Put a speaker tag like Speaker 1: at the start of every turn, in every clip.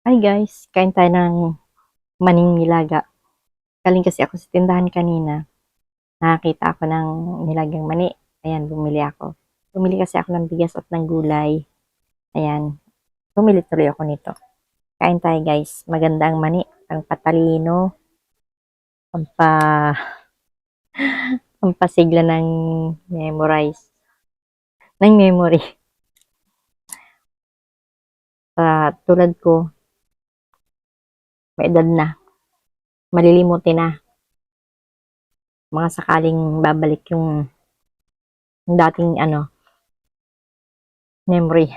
Speaker 1: Hi guys, kain tayo ng maning nilaga. Galing kasi ako sa tindahan kanina. Nakakita ako ng nilagang mani. Ayan, bumili ako. Bumili kasi ako ng bigas at ng gulay. Ayan, bumili tuloy ako nito. Kain tayo guys. Maganda ang mani. Ang patalino. Pampa, pampasigla ng memorize. Ng memory. Tulad ko, may edad na. Malilimutin na. Mga sakaling babalik yung dating memory.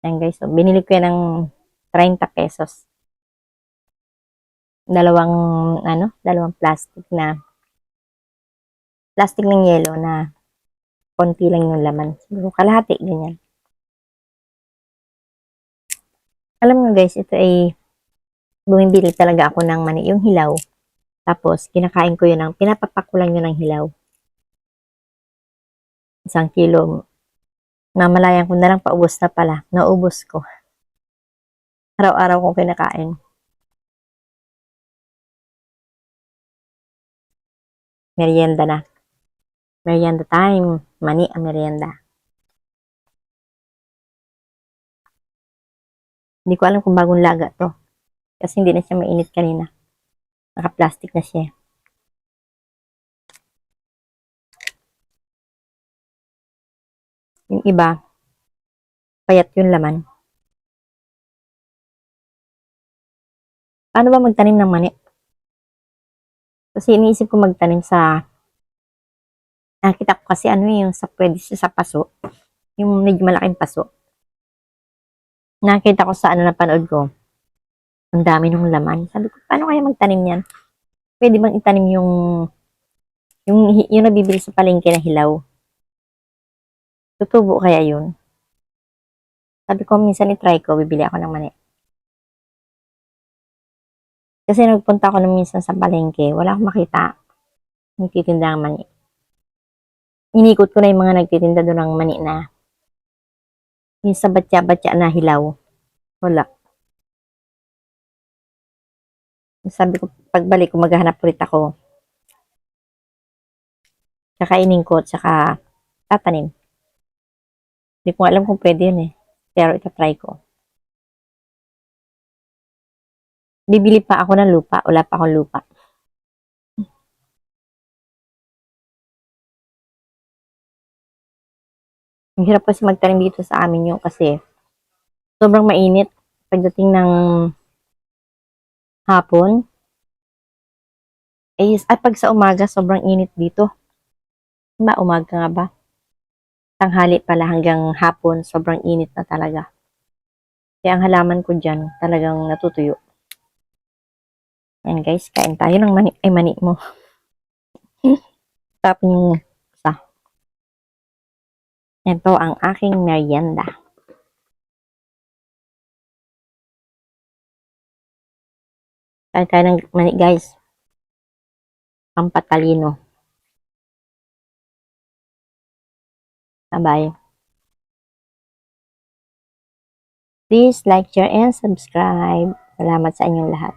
Speaker 1: Ayan guys, so, binili ko yan ng 30 pesos. Dalawang plastic ng yelo na konti lang yung laman. Siguro kalahati, ganyan. Alam mo guys, ito ay bumibili talaga ako ng mani, yung hilaw. Tapos, kinakain ko yun pinapapakulan yun ng hilaw. 1 kilo. Namalayan ko na lang paubos na pala. Naubos ko. Araw-araw kong kinakain. Merienda na. Merienda time. Mani ang merienda. Hindi ko alam kung bagong laga to. Kasi hindi na siya mainit kanina. Naka-plastic na siya. Yung iba, payat yung laman. Paano ba magtanim ng mani? Kasi iniisip ko magtanim nakita ko kasi yung pwede siya sa paso. Yung medyo malaking paso. Nakita ko sa napanood ko. Ang dami ng laman. Sabi ko, paano kaya magtanim yan? Pwede bang itanim yung nabibili sa palengke na hilaw? Tutubo kaya yun? Sabi ko, minsan itry ko, bibili ako ng mani. Kasi nagpunta ako minsan sa palengke, wala akong makita. Nagtitinda ng mani. Inikot ko na yung mga nagtitinda doon ng mani na yung sa batya-batya na hilaw. Wala. Sabi ko, pagbalik ko, maghahanap ulit ako. Kakainin ko, tsaka tatanim. Hindi ko alam kung pwede yun eh. Pero itatry ko. Bibili pa ako ng lupa. Wala pa akong lupa. Ang hirap kasi magtanim dito sa amin yung kasi sobrang mainit. Pagdating ng hapon, at pag sa umaga, sobrang init dito. Umaga nga ba? Tanghali pala hanggang hapon, sobrang init na talaga. Kaya ang halaman ko dyan, talagang natutuyo. Yan guys, kain tayo ng mani mo. Tapos yung isa. Ito ang aking merienda. Kain tayo ng mani guys. Pampatalino. Bye-bye. Please like, share, and subscribe. Salamat sa inyong lahat.